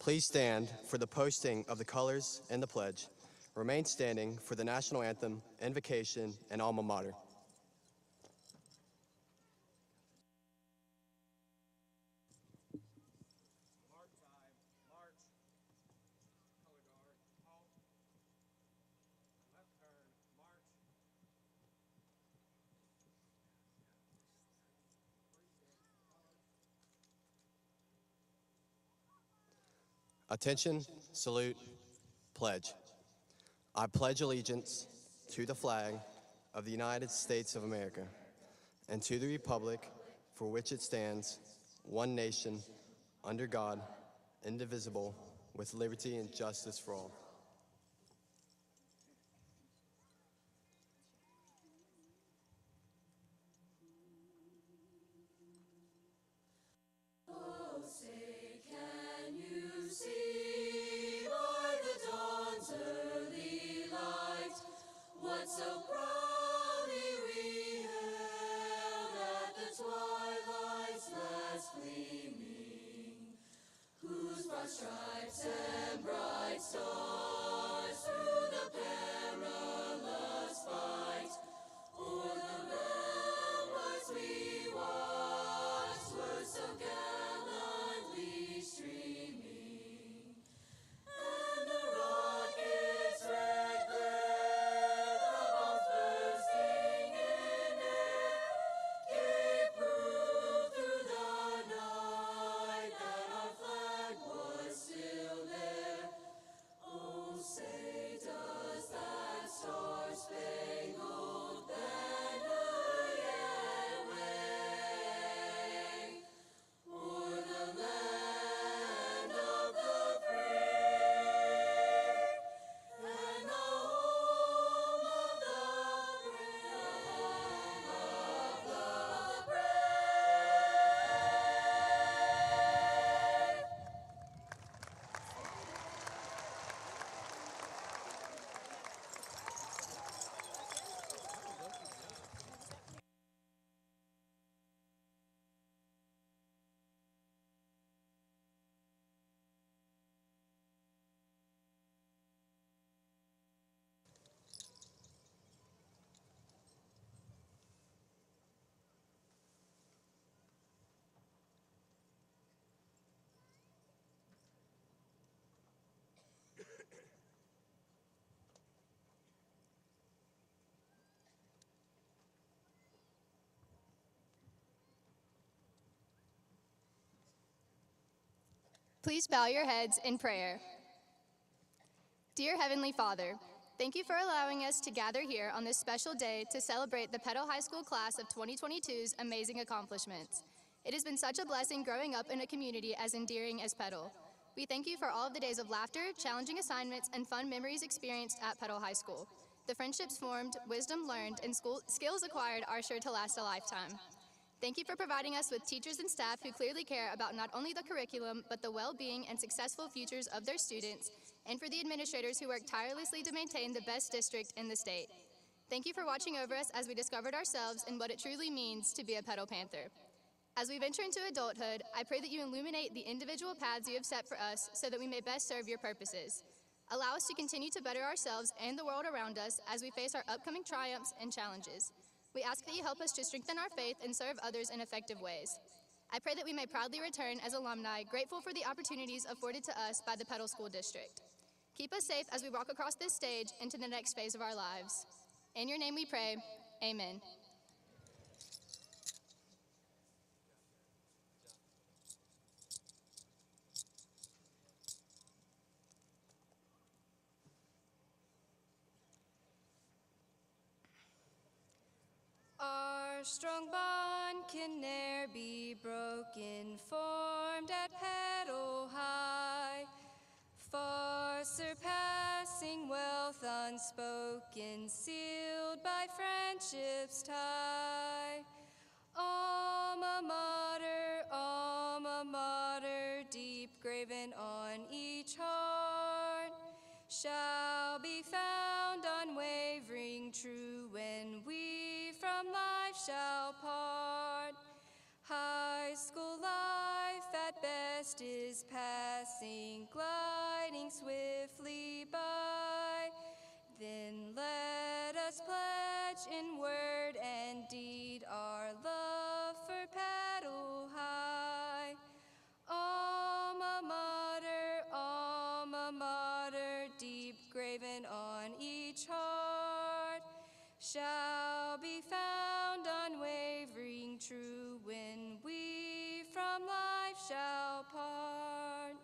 Please stand for the posting of the colors and the pledge. Remain standing for the national anthem, invocation, and alma mater. Attention, salute, pledge. I pledge allegiance to the flag of the United States of America and to the republic for which it stands, one nation, under God, indivisible, with liberty and justice for all. So proudly we hailed at the twilight's last gleaming, whose broad stripes and bright stars through the perilous fight o'er the ramparts we watched were so gallantly streaming, and the rockets' red glare, the bombs bursting in air, gave proof through the night that our flag was still there. Oh, say does that star-spangled banner yet wave o'er the land of the free and the home of the brave? Please bow your heads in prayer. Dear Heavenly Father, thank you for allowing us to gather here on this special day to celebrate the Petal High School class of 2022's amazing accomplishments. It has been such a blessing growing up in a community as endearing as Petal. We thank you for all of the days of laughter, challenging assignments, and fun memories experienced at Petal High School. The friendships formed, wisdom learned, and skills acquired are sure to last a lifetime. Thank you for providing us with teachers and staff who clearly care about not only the curriculum, but the well-being and successful futures of their students, and for the administrators who work tirelessly to maintain the best district in the state. Thank you for watching over us as we discovered ourselves and what it truly means to be a Petal Panther. As we venture into adulthood, I pray that you illuminate the individual paths you have set for us so that we may best serve your purposes. Allow us to continue to better ourselves and the world around us as we face our upcoming triumphs and challenges. We ask that you help us to strengthen our faith and serve others in effective ways. I pray that we may proudly return as alumni, grateful for the opportunities afforded to us by the Petal School District. Keep us safe as we walk across this stage into the next phase of our lives. In your name we pray, amen. Our strong bond can ne'er be broken, formed at Petal High, far surpassing wealth unspoken, sealed by friendship's tie. Alma mater, deep graven on each heart, shall be found unwavering true when we from life shall part. High school life at best just is passing, gliding swiftly by. Then let us pledge in word and deed our love for Petal High. Alma mater, deep graven on each heart, shall be found unwavering true when we from life shall part.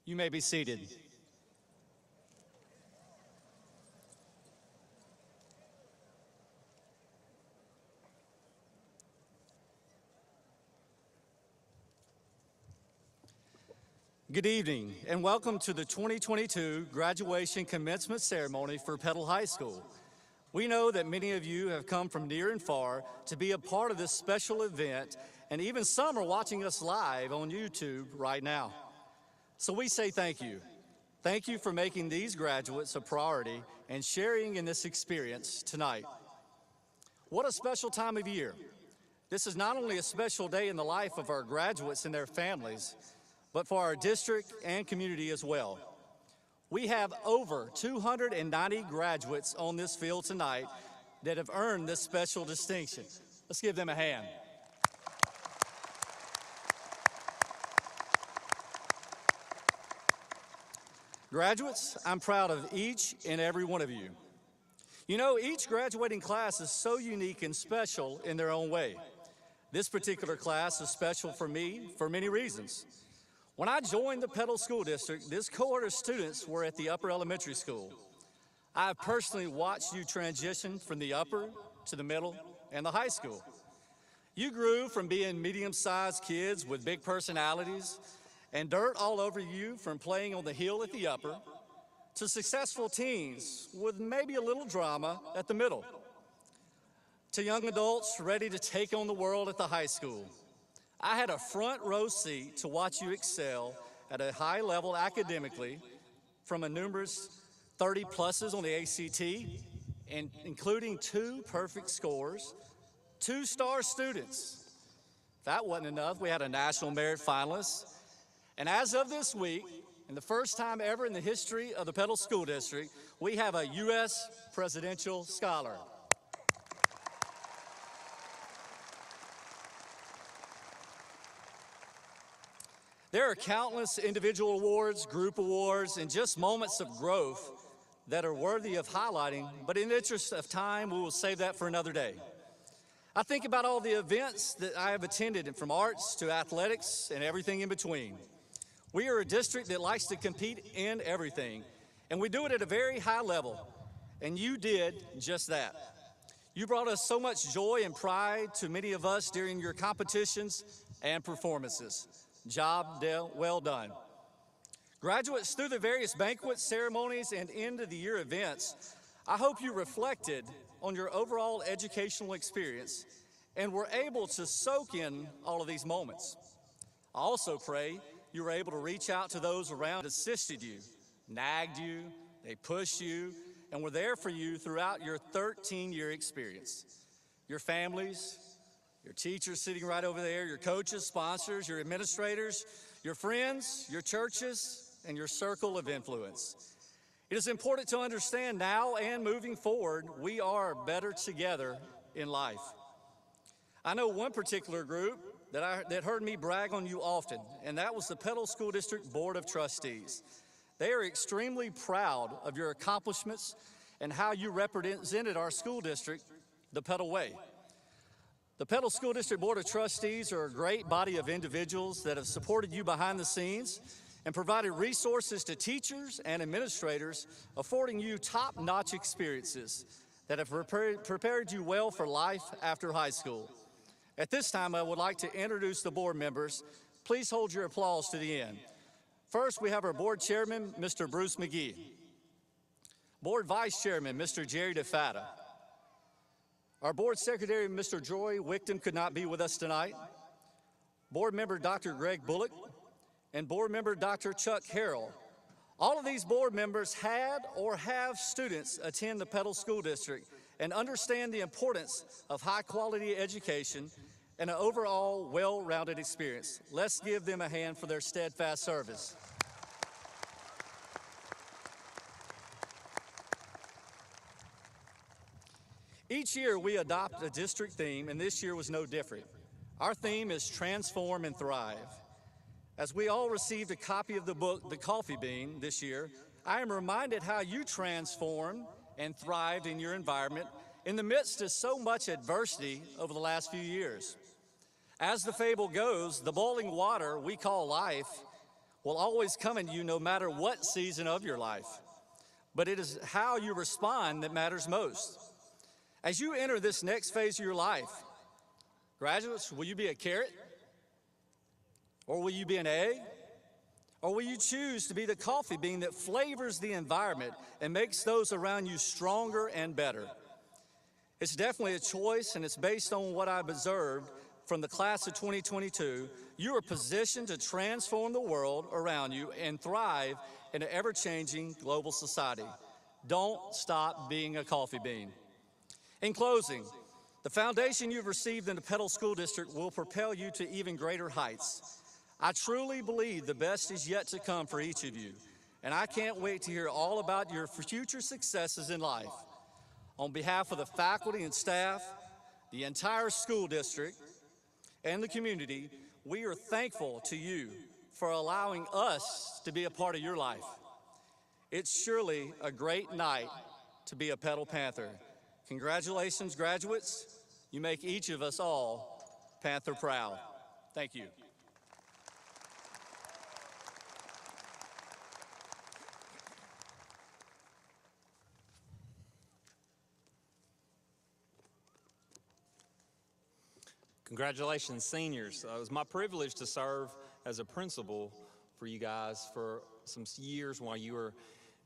You may be seated. Good evening, and welcome to the 2022 graduation commencement ceremony for Petal High School. We know that many of you have come from near and far to be a part of this special event, and even some are watching us live on YouTube right now. So we say thank you. Thank you for making these graduates a priority and sharing in this experience tonight. What a special time of year. This is not only a special day in the life of our graduates and their families, but for our district and community as well. We have over 290 graduates on this field tonight that have earned this special distinction. Let's give them a hand. Graduates, I'm proud of each and every one of you. You know, each graduating class is so unique and special in their own way. This particular class is special for me for many reasons. When I joined the Petal School District, this cohort of students were at the upper elementary school. I have personally watched you transition from the upper to the middle and the high school. You grew from being medium-sized kids with big personalities and dirt all over you from playing on the hill at the upper, to successful teens with maybe a little drama at the middle, to young adults ready to take on the world at the high school. I had a front row seat to watch you excel at a high level academically, from a numerous 30 pluses on the ACT, and including 2 perfect scores, 2 star students. If that wasn't enough, we had a national merit finalist. And as of this week, and the first time ever in the history of the Petal School District, we have a U.S. Presidential Scholar. There are countless individual awards, group awards, and just moments of growth that are worthy of highlighting, but in the interest of time, we will save that for another day. I think about all the events that I have attended, from arts to athletics and everything in between. We are a district that likes to compete in everything, and we do it at a very high level, and you did just that. You brought us so much joy and pride to many of us during your competitions and performances. Job well done. Graduates, through the various banquets, ceremonies, and end-of-the-year events, I hope you reflected on your overall educational experience and were able to soak in all of these moments. I also pray you were able to reach out to those around that assisted you, nagged you, they pushed you, and were there for you throughout your 13-year experience. Your families, your teachers sitting right over there, your coaches, sponsors, your administrators, your friends, your churches, and your circle of influence. It is important to understand now and moving forward, we are better together in life. I know one particular group that heard me brag on you often, and that was the Petal School District Board of Trustees. They are extremely proud of your accomplishments and how you represented our school district the Petal way. The Petal School District Board of Trustees are a great body of individuals that have supported you behind the scenes and provided resources to teachers and administrators, affording you top-notch experiences that have prepared you well for life after high school. At this time, I would like to introduce the board members. Please hold your applause to the end. First, we have our board chairman, Mr. Bruce McGee. Board vice chairman, Mr. Jerry DeFatta. Our board secretary, Mr. Joy Wickton, could not be with us tonight. Board member Dr. Greg Bullock and board member Dr. Chuck Harrell. All of these board members had or have students attend the Petal School District and understand the importance of high-quality education and an overall well-rounded experience. Let's give them a hand for their steadfast service. Each year we adopt a district theme, and this year was no different. Our theme is Transform and Thrive. As we all received a copy of the book, The Coffee Bean, this year, I am reminded how you transformed and thrived in your environment in the midst of so much adversity over the last few years. As the fable goes, the boiling water we call life will always come at you no matter what season of your life. But it is how you respond that matters most. As you enter this next phase of your life, graduates, will you be a carrot? Or will you be an egg? Or will you choose to be the coffee bean that flavors the environment and makes those around you stronger and better? It's definitely a choice, and it's based on what I've observed from the class of 2022. You are positioned to transform the world around you and thrive in an ever-changing global society. Don't stop being a coffee bean. In closing, the foundation you've received in the Petal School District will propel you to even greater heights. I truly believe the best is yet to come for each of you, and I can't wait to hear all about your future successes in life. On behalf of the faculty and staff, the entire school district, and the community, we are thankful to you for allowing us to be a part of your life. It's surely a great night to be a Petal Panther. Congratulations, graduates. You make each of us all Panther proud. Thank you. Congratulations, seniors. It was my privilege to serve as a principal for you guys for some years while you were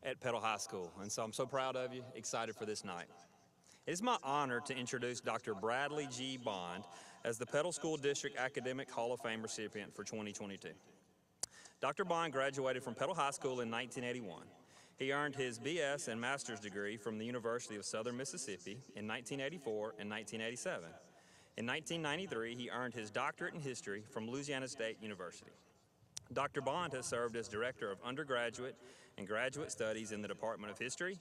at Petal High School. And so I'm so proud of you, excited for this night. It is my honor to introduce Dr. Bradley G. Bond as the Petal School District Academic Hall of Fame recipient for 2022. Dr. Bond graduated from Petal High School in 1981. He earned his BS and master's degree from the University of Southern Mississippi in 1984 and 1987. In 1993, he earned his doctorate in history from Louisiana State University. Dr. Bond has served as Director of Undergraduate and Graduate Studies in the Department of History,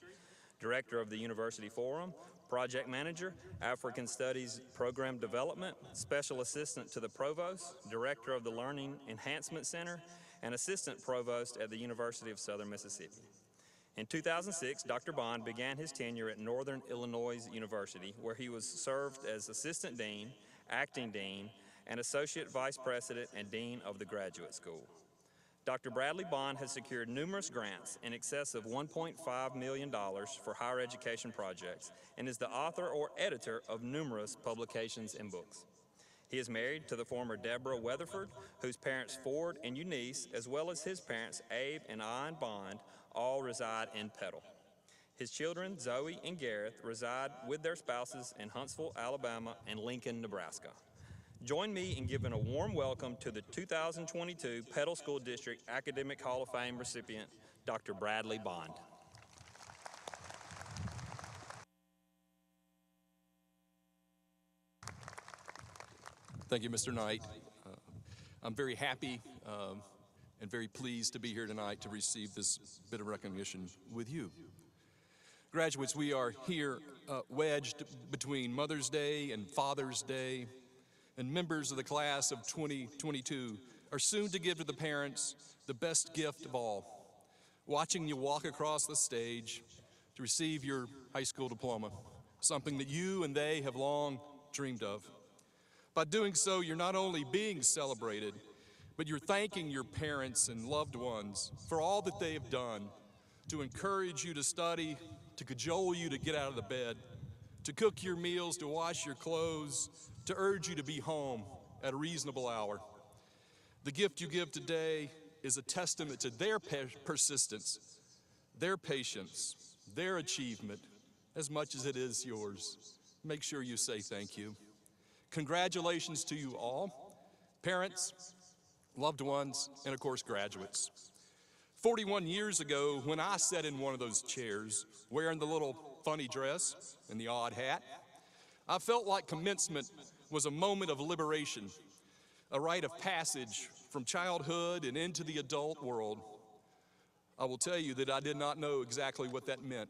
Director of the University Forum, Project Manager, African Studies Program Development, Special Assistant to the Provost, Director of the Learning Enhancement Center, and Assistant Provost at the University of Southern Mississippi. In 2006, Dr. Bond began his tenure at Northern Illinois University, where he was served as Assistant Dean, Acting Dean, and Associate Vice President and Dean of the Graduate School. Dr. Bradley Bond has secured numerous grants in excess of $1.5 million for higher education projects and is the author or editor of numerous publications and books. He is married to the former Deborah Weatherford, whose parents Ford and Eunice, as well as his parents Abe and Ian Bond, all reside in Petal. His children, Zoe and Gareth, reside with their spouses in Huntsville, Alabama, and Lincoln, Nebraska. Join me in giving a warm welcome to the 2022 Petal School District Academic Hall of Fame recipient, Dr. Bradley Bond. Thank you, Mr. Knight. I'm very happy and very pleased to be here tonight to receive this bit of recognition with you. Graduates, we are here wedged between Mother's Day and Father's Day, and members of the class of 2022 are soon to give to the parents the best gift of all, watching you walk across the stage to receive your high school diploma, something that you and they have long dreamed of. By doing so, you're not only being celebrated, but you're thanking your parents and loved ones for all that they have done to encourage you to study, to cajole you to get out of the bed, to cook your meals, to wash your clothes, to urge you to be home at a reasonable hour. The gift you give today is a testament to their persistence, their patience, their achievement, as much as it is yours. make sure you say thank you. Congratulations to you all, parents, loved ones, and of course, graduates. 41 years ago, when I sat in one of those chairs, wearing the little funny dress and the odd hat, I felt like commencement was a moment of liberation, a rite of passage from childhood and into the adult world. I will tell you that I did not know exactly what that meant.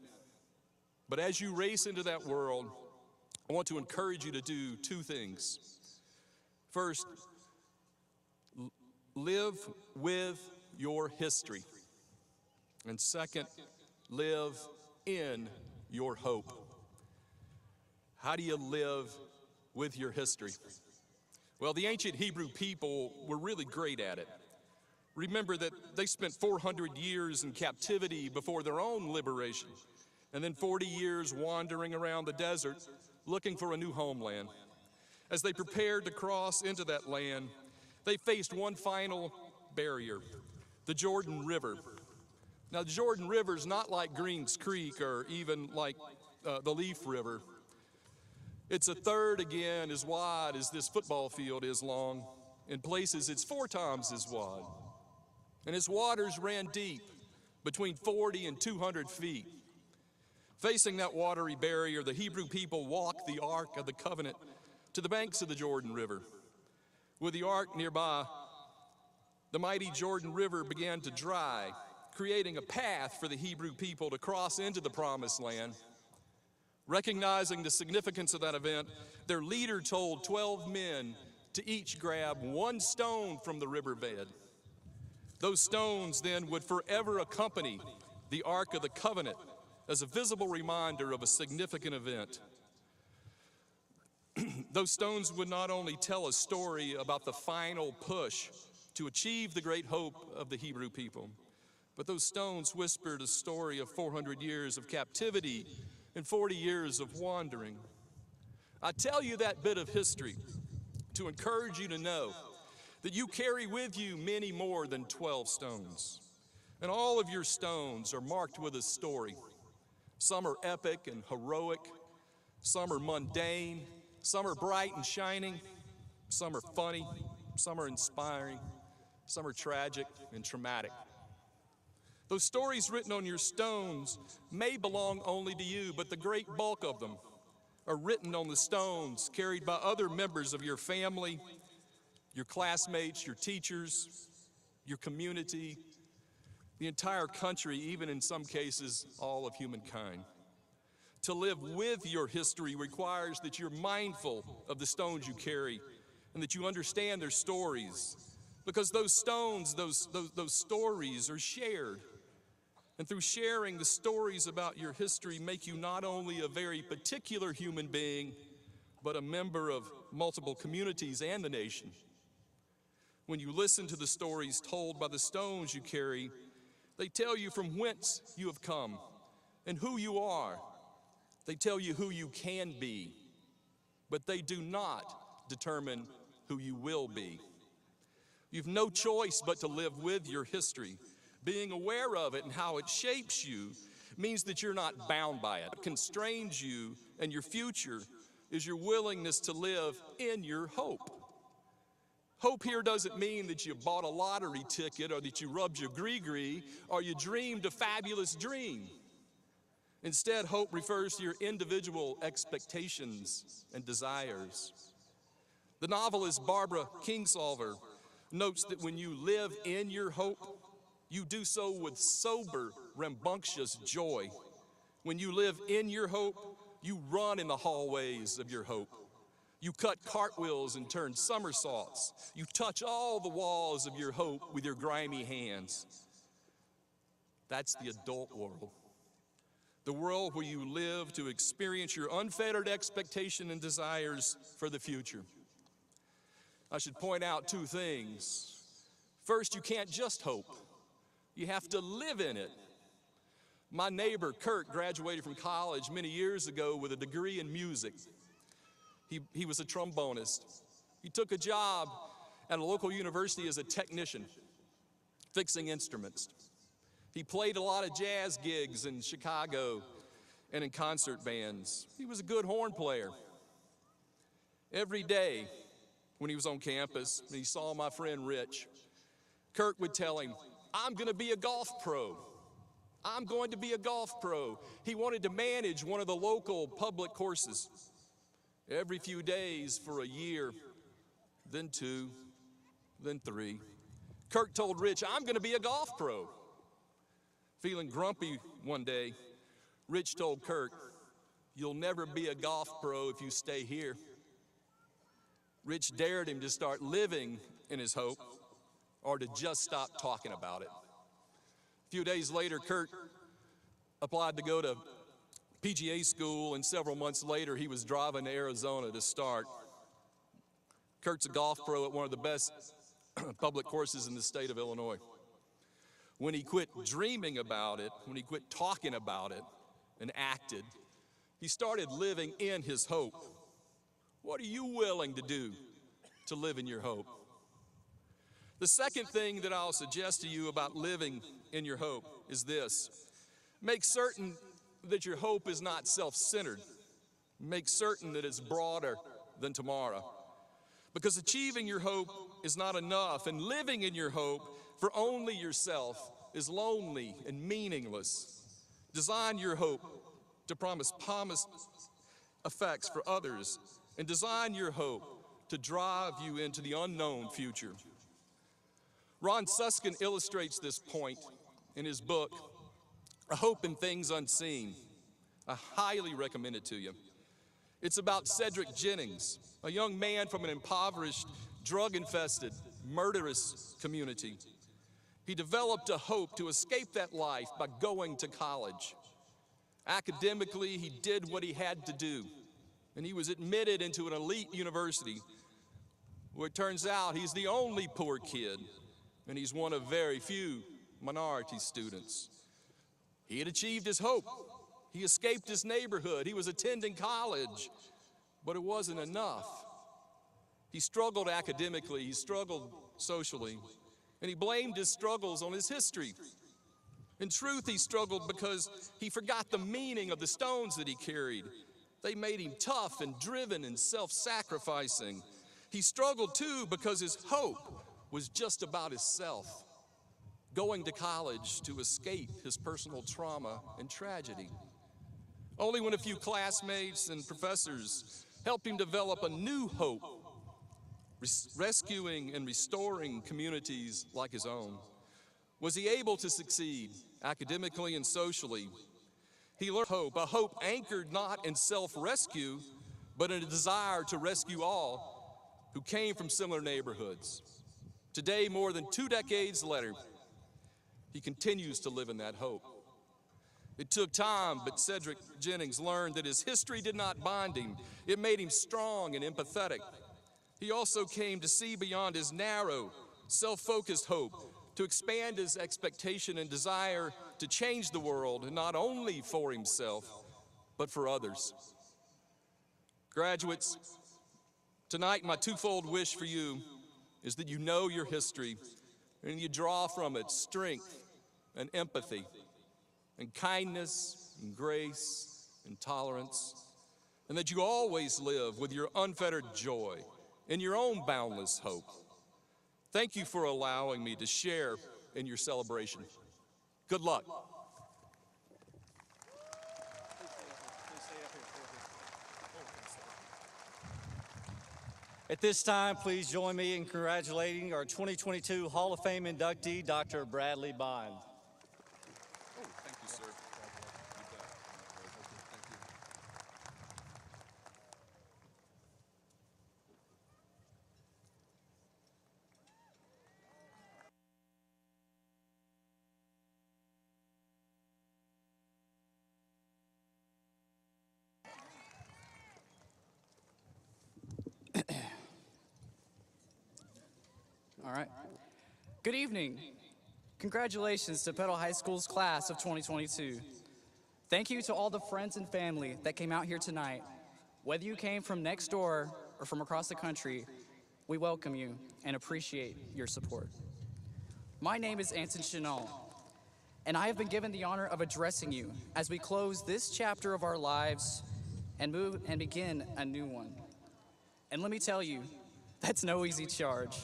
But as you race into that world, I want to encourage you to do two things. First, live with your history. And second, live in your hope. How do you live with your history? Well, the ancient Hebrew people were really great at it. Remember that they spent 400 years in captivity before their own liberation, and then 40 years wandering around the desert looking for a new homeland. As they prepared to cross into that land, they faced one final barrier, the Jordan River. Now, the Jordan River is not like Greens Creek or even like the Leaf River. It's a third again as wide as this football field is long. In places, it's 4 times as wide. And its waters ran deep, between 40 and 200 feet. Facing that watery barrier, the Hebrew people walked the Ark of the Covenant to the banks of the Jordan River. With the Ark nearby, the mighty Jordan River began to dry, creating a path for the Hebrew people to cross into the Promised Land. Recognizing the significance of that event, their leader told 12 men to each grab 1 stone from the riverbed. Those stones then would forever accompany the Ark of the Covenant as a visible reminder of a significant event. Those stones would not only tell a story about the final push to achieve the great hope of the Hebrew people, but those stones whispered a story of 400 years of captivity and 40 years of wandering. I tell you that bit of history to encourage you to know that you carry with you many more than 12 stones. And all of your stones are marked with a story. Some are epic and heroic, some are mundane, some are bright and shining, some are funny, some are inspiring, some are tragic and traumatic. Those stories written on your stones may belong only to you, but the great bulk of them are written on the stones carried by other members of your family, your classmates, your teachers, your community, the entire country, even in some cases, all of humankind. To live with your history requires that you're mindful of the stones you carry and that you understand their stories, because those stones, those stories are shared. And through sharing the stories about your history make you not only a very particular human being, but a member of multiple communities and the nation. When you listen to the stories told by the stones you carry, they tell you from whence you have come and who you are. They tell you who you can be, but they do not determine who you will be. You've no choice but to live with your history. Being aware of it and how it shapes you means that you're not bound by it. What constrains you and your future is your willingness to live in your hope. Hope here doesn't mean that you bought a lottery ticket or that you rubbed your gree-gree or you dreamed a fabulous dream. Instead, hope refers to your individual expectations and desires. The novelist Barbara Kingsolver notes that when you live in your hope, you do so with sober, rambunctious joy. When you live in your hope, you run in the hallways of your hope. You cut cartwheels and turn somersaults. You touch all the walls of your hope with your grimy hands. That's the adult world. The world where you live to experience your unfettered expectation and desires for the future. I should point out 2 things. First, you can't just hope. You have to live in it. My neighbor, Kurt, graduated from college many years ago with a degree in music. He was a trombonist. He took a job at a local university as a technician, fixing instruments. He played a lot of jazz gigs in Chicago, and in concert bands. He was a good horn player. Every day when he was on campus and he saw my friend Rich, Kirk would tell him, "I'm going to be a golf pro. I'm going to be a golf pro." He wanted to manage one of the local public courses. Every few days for a year, then 2, then 3, Kirk told Rich, "I'm going to be a golf pro." Feeling grumpy one day, Rich told Kirk, "You'll never be a golf pro if you stay here." Rich dared him to start living in his hope or to just stop talking about it. A few days later, Kirk applied to go to PGA school, and several months later, he was driving to Arizona to start. Kirk's a golf pro at one of the best public courses in the state of Illinois. When he quit dreaming about it, when he quit talking about it and acted, he started living in his hope. What are you willing to do to live in your hope? The second thing that I'll suggest to you about living in your hope is this. Make certain that your hope is not self-centered. Make certain that it's broader than tomorrow. Because achieving your hope is not enough, and living in your hope for only yourself is lonely and meaningless. Design your hope to promise effects for others, and design your hope to drive you into the unknown future. Ron Susskind illustrates this point in his book, A Hope in Things Unseen. I highly recommend it to you. It's about Cedric Jennings, a young man from an impoverished, drug-infested, murderous community. He developed a hope to escape that life by going to college. Academically, he did what he had to do, and he was admitted into an elite university where it turns out he's the only poor kid, and he's one of very few minority students. He had achieved his hope. He escaped his neighborhood. He was attending college, but it wasn't enough. He struggled academically. He struggled socially, and he blamed his struggles on his history. In truth, he struggled because he forgot the meaning of the stones that he carried. They made him tough and driven and self-sacrificing. He struggled too because his hope was just about himself, going to college to escape his personal trauma and tragedy. Only when a few classmates and professors helped him develop a new hope, rescuing and restoring communities like his own, was he able to succeed academically and socially. He learned hope, a hope anchored not in self-rescue, but in a desire to rescue all who came from similar neighborhoods. Today, more than 2 decades later, he continues to live in that hope. It took time, but Cedric Jennings learned that his history did not bind him. It made him strong and empathetic. He also came to see beyond his narrow, self-focused hope, to expand his expectation and desire to change the world, not only for himself, but for others. Graduates, tonight my twofold wish for you is that you know your history and you draw from it strength and empathy and kindness and grace and tolerance, and that you always live with your unfettered joy and your own boundless hope. Thank you for allowing me to share in your celebration. Good luck. At this time, please join me in congratulating our 2022 Hall of Fame inductee, Dr. Bradley Bond. Oh, thank you, sir. You bet. Thank you. All right. Good evening. Congratulations to Petal High School's class of 2022. Thank you to all the friends and family that came out here tonight. Whether you came from next door or from across the country, we welcome you and appreciate your support. My name is Anson Chenal, and I have been given the honor of addressing you as we close this chapter of our lives and move and begin a new one. And let me tell you, that's no easy charge.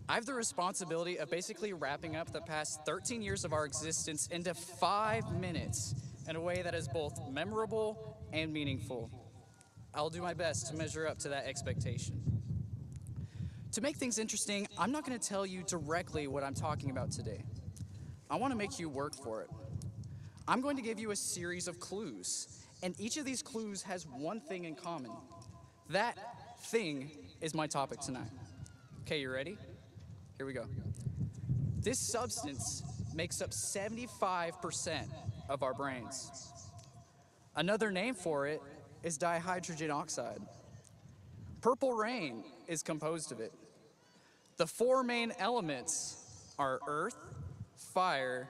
I have the responsibility of basically wrapping up the past 13 years of our existence into 5 minutes in a way that is both memorable and meaningful. I'll do my best to measure up to that expectation. To make things interesting, I'm not going to tell you directly what I'm talking about today. I want to make you work for it. I'm going to give you a series of clues, and each of these clues has one thing in common. That thing is my topic tonight. Okay, you ready? Here we go. This substance makes up 75% of our brains. Another name for it is dihydrogen oxide. Purple rain is composed of it. The 4 main elements are earth, fire,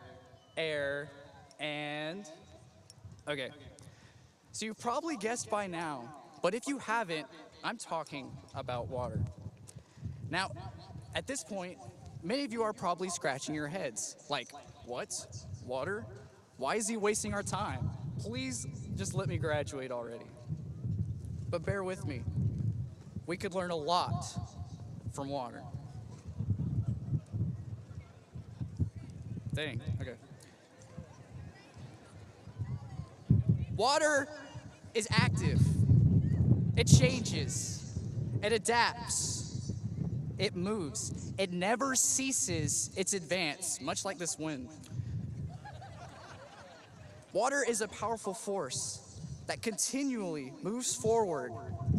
air, and... Okay, so you've probably guessed by now, but if you haven't, I'm talking about water. Now, at this point, many of you are probably scratching your heads, like, what? Water? Why is he wasting our time? Please just let me graduate already. But bear with me. We could learn a lot from water. Dang, okay. Water is active. It changes. It adapts. It moves. It never ceases its advance, much like this wind. Water is a powerful force that continually moves forward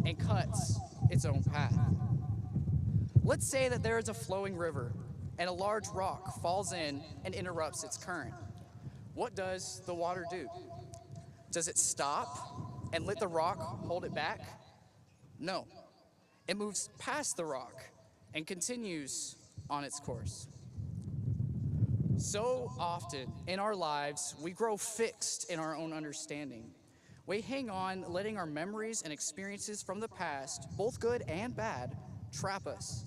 and cuts its own path. Let's say that there is a flowing river and a large rock falls in and interrupts its current. What does the water do? Does it stop and let the rock hold it back? No. It moves past the rock and continues on its course. So often in our lives, we grow fixed in our own understanding. We hang on, letting our memories and experiences from the past, both good and bad, trap us.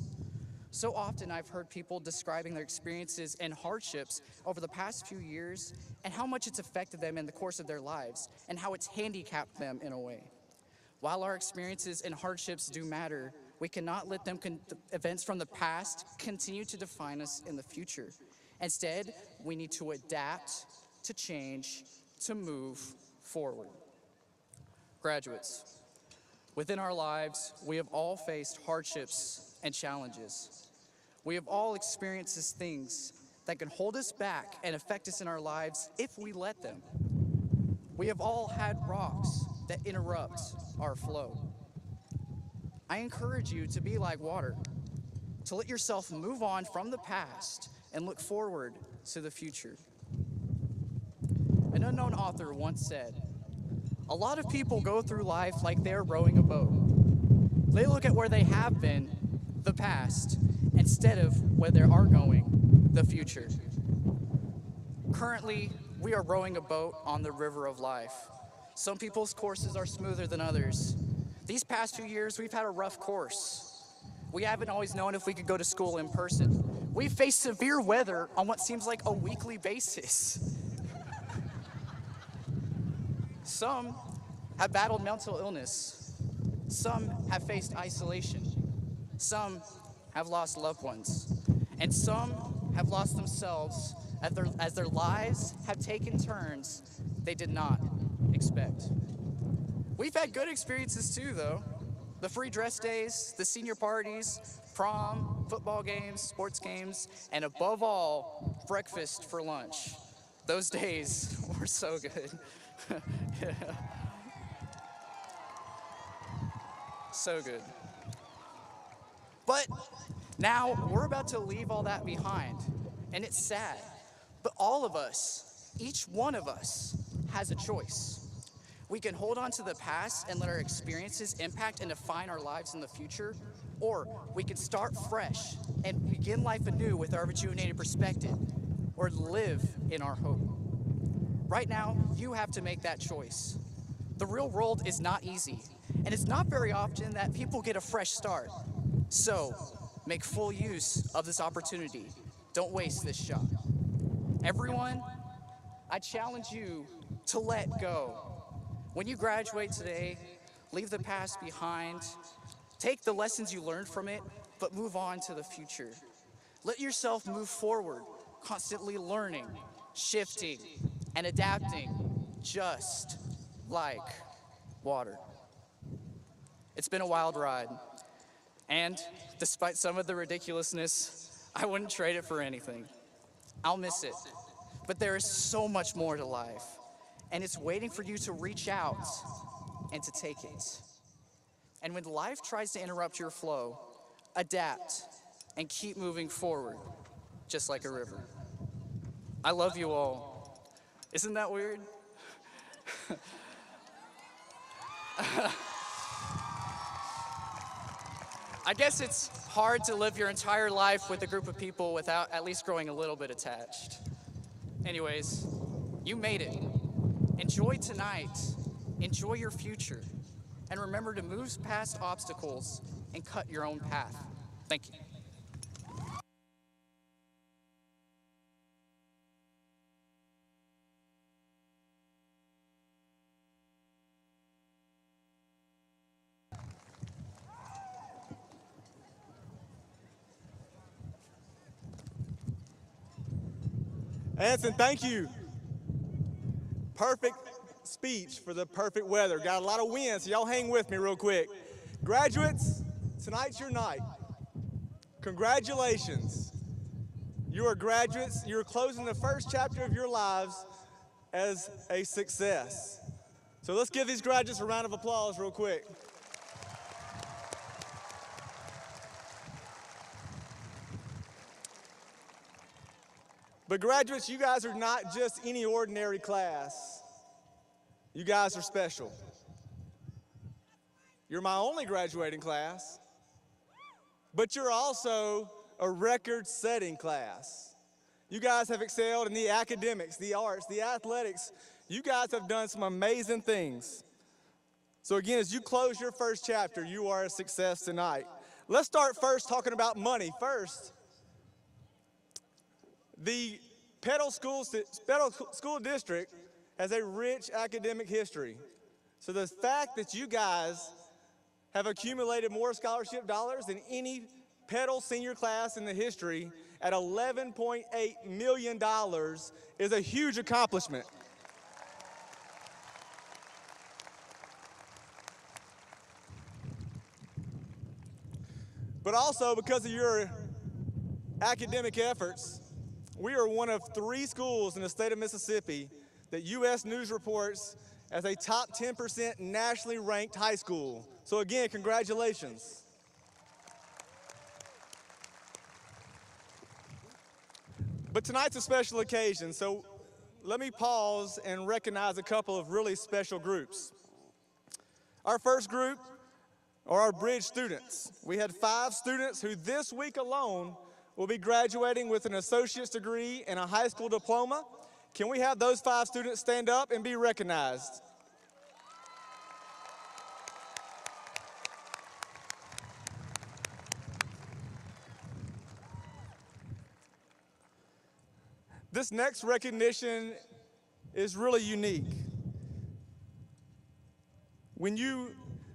So often I've heard people describing their experiences and hardships over the past few years and how much it's affected them in the course of their lives and how it's handicapped them in a way. While our experiences and hardships do matter, we cannot let events from the past continue to define us in the future. Instead, we need to adapt, to change, to move forward. Graduates, within our lives, we have all faced hardships and challenges. We have all experienced things that can hold us back and affect us in our lives if we let them. We have all had rocks that interrupt our flow. I encourage you to be like water, to let yourself move on from the past and look forward to the future. An unknown author once said, "A lot of people go through life like they're rowing a boat. They look at where they have been, the past, instead of where they are going, the future." Currently, we are rowing a boat on the river of life. Some people's courses are smoother than others. These past few years, we've had a rough course. We haven't always known if we could go to school in person. We've faced severe weather on what seems like a weekly basis. Some have battled mental illness. Some have faced isolation. Some have lost loved ones. And some have lost themselves as their lives have taken turns they did not expect. We've had good experiences too, though. The free dress days, the senior parties, prom, football games, sports games, and above all, breakfast for lunch. Those days were so good. Yeah. So good. But now we're about to leave all that behind, and it's sad. But all of us, each one of us, has a choice. We can hold on to the past and let our experiences impact and define our lives in the future, or we can start fresh and begin life anew with our rejuvenated perspective, or live in our hope. Right now, you have to make that choice. The real world is not easy, and it's not very often that people get a fresh start. So, make full use of this opportunity. Don't waste this shot. Everyone, I challenge you to let go. When you graduate today, leave the past behind. Take the lessons you learned from it, but move on to the future. Let yourself move forward, constantly learning, shifting, and adapting, just like water. It's been a wild ride, and despite some of the ridiculousness, I wouldn't trade it for anything. I'll miss it, but there is so much more to life, and it's waiting for you to reach out and to take it. And when life tries to interrupt your flow, adapt and keep moving forward, just like a river. I love you all. Isn't that weird? I guess it's hard to live your entire life with a group of people without at least growing a little bit attached. Anyways, you made it. Enjoy tonight. Enjoy your future. And remember to move past obstacles and cut your own path. Thank you. Anson, thank you. Perfect speech for the perfect weather. Got a lot of wind, so y'all hang with me real quick. Graduates, tonight's your night. Congratulations. You are graduates. You're closing the first chapter of your lives as a success. So let's give these graduates a round of applause real quick. But graduates, you guys are not just any ordinary class. You guys are special. You're my only graduating class, but you're also a record-setting class. You guys have excelled in the academics, the arts, the athletics. You guys have done some amazing things. So again, as you close your first chapter, you are a success tonight. Let's start first talking about money. First, the Petal School District has a rich academic history. So the fact that you guys have accumulated more scholarship dollars than any Petal senior class in the history at $11.8 million is a huge accomplishment. But also because of your academic efforts, we are one of 3 schools in the state of Mississippi that U.S. News reports as a top 10% nationally ranked high school. So again, congratulations. But tonight's a special occasion, so let me pause and recognize a couple of really special groups. Our first group are our bridge students. We had 5 students who this week alone will be graduating with an associate's degree and a high school diploma. Can we have those 5 students stand up and be recognized? This next recognition is really unique. When you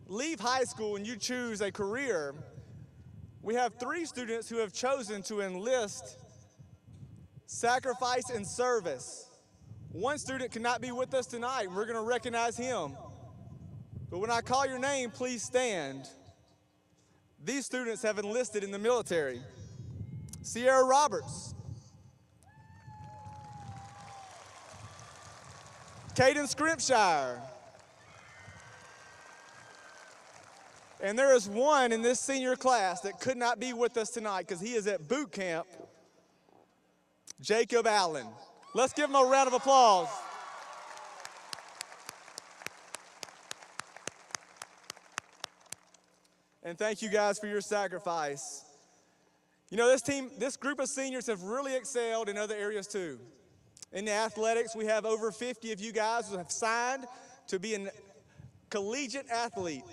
leave high school and you choose a career, we have 3 students who have chosen to enlist sacrifice and service. One student cannot be with us tonight, and we're going to recognize him. But when I call your name, please stand. These students have enlisted in the military. Sierra Roberts, Caden Scrimpshire, and there is one in this senior class that could not be with us tonight because he is at boot camp, Jacob Allen. Let's give him a round of applause. And thank you guys for your sacrifice. You know, this group of seniors have really excelled in other areas too. In the athletics, we have over 50 of you guys who have signed to be a collegiate athlete.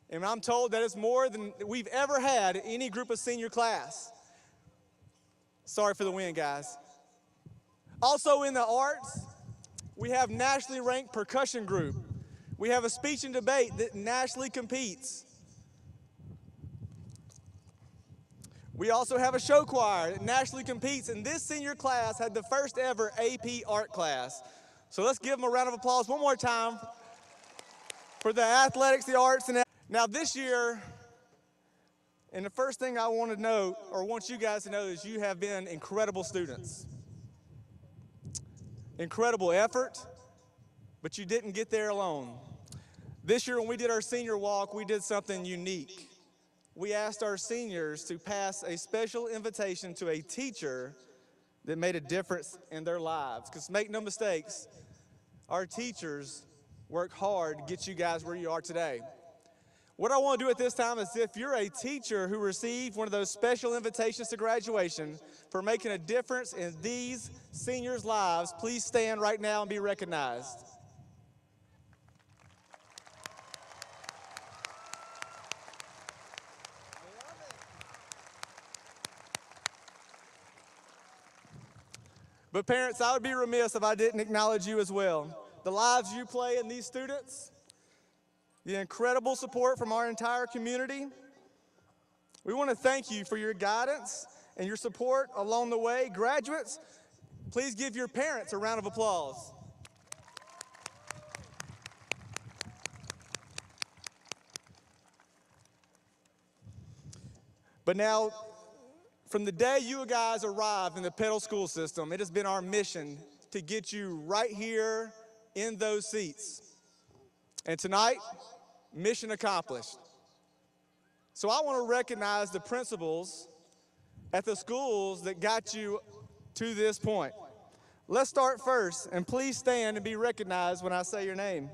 And I'm told that it's more than we've ever had in any group of senior class. Sorry for the win, guys. Also in the arts, we have nationally ranked percussion group. We have a speech and debate that nationally competes. We also have a show choir that nationally competes, and this senior class had the first ever AP art class. So let's give them a round of applause one more time for the athletics, the arts, and now this year, and the first thing I want to know, or want you guys to know, is you have been incredible students. Incredible effort, but you didn't get there alone. This year when we did our senior walk, we did something unique. We asked our seniors to pass a special invitation to a teacher that made a difference in their lives. Because make no mistakes, our teachers work hard to get you guys where you are today. What I want to do at this time is, if you're a teacher who received one of those special invitations to graduation for making a difference in these seniors' lives, please stand right now and be recognized. But parents, I would be remiss if I didn't acknowledge you as well. The lives you play in these students, the incredible support from our entire community. We want to thank you for your guidance and your support along the way. Graduates, please give your parents a round of applause. But now, from the day you guys arrived in the Petal school system, it has been our mission to get you right here in those seats. And tonight, mission accomplished. So I want to recognize the principals at the schools that got you to this point. Let's start first, and please stand and be recognized when I say your name.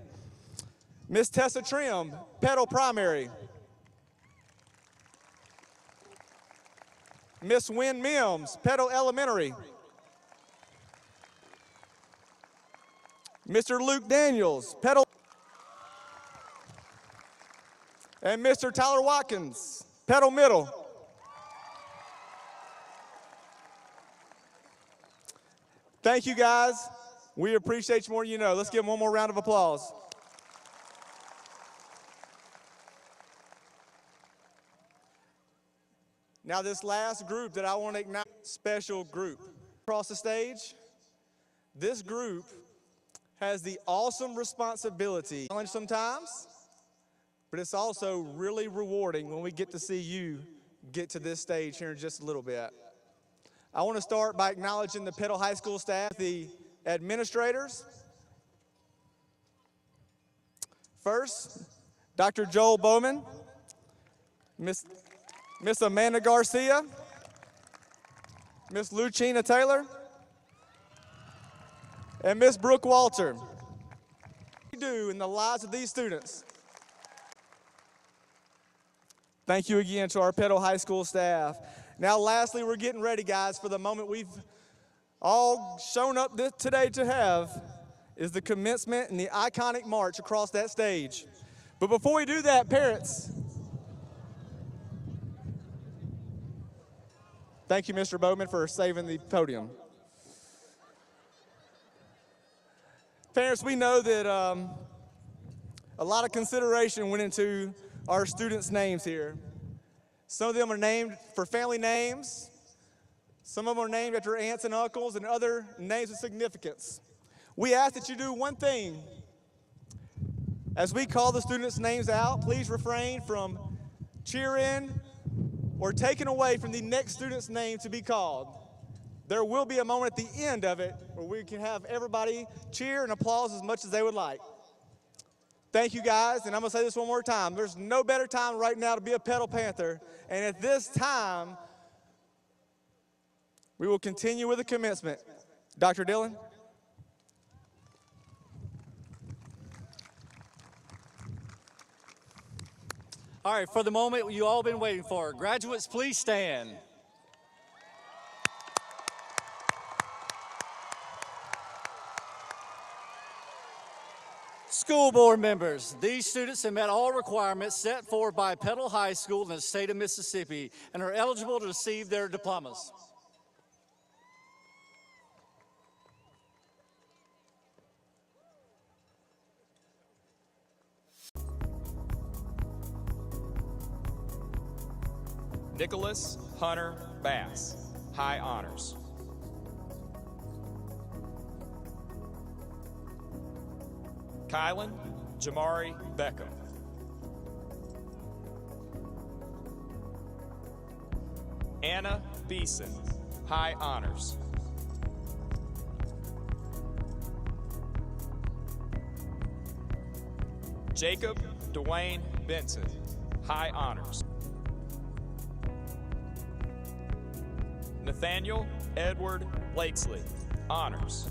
Miss Tessa Trim, Petal Primary. Miss Wynn Mims, Petal Elementary. Mr. Luke Daniels, Petal. And Mr. Tyler Watkins, Petal Middle. Thank you guys. We appreciate you more than you know. Let's give them one more round of applause. Now this last group that I want to acknowledge, special group. Across the stage, this group has the awesome responsibility, challenge sometimes, but it's also really rewarding when we get to see you get to this stage here in just a little bit. I want to start by acknowledging the Petal High School staff, the administrators. First, Dr. Joel Bowman, Miss Amanda Garcia, Miss Lucina Taylor, and Miss Brooke Walter. What do you do in the lives of these students? Thank you again to our Petal High School staff. Now lastly, we're getting ready, guys, for the moment we've all shown up today to have, is the commencement and the iconic march across that stage. But before we do that, parents, thank you, Mr. Bowman, for saving the podium. Parents, we know that a lot of consideration went into our students' names here. Some of them are named for family names. Some of them are named after aunts and uncles and other names of significance. We ask that you do one thing. As we call the students' names out, please refrain from cheering or taking away from the next student's name to be called. There will be a moment at the end of it where we can have everybody cheer and applause as much as they would like. Thank you guys, and I'm gonna say this one more time. There's no better time right now to be a Petal Panther, and at this time, we will continue with the commencement. Dr. Dillon. All right, for the moment you all been waiting for, graduates, please stand. School board members, these students have met all requirements set forth by Petal High School in the state of Mississippi and are eligible to receive their diplomas. Nicholas Hunter Bass, High Honors. Kylan Jamari Beckham. Anna Beeson, High Honors. Jacob Dwayne Benson, High Honors. Nathaniel Edward Blakesley, Honors.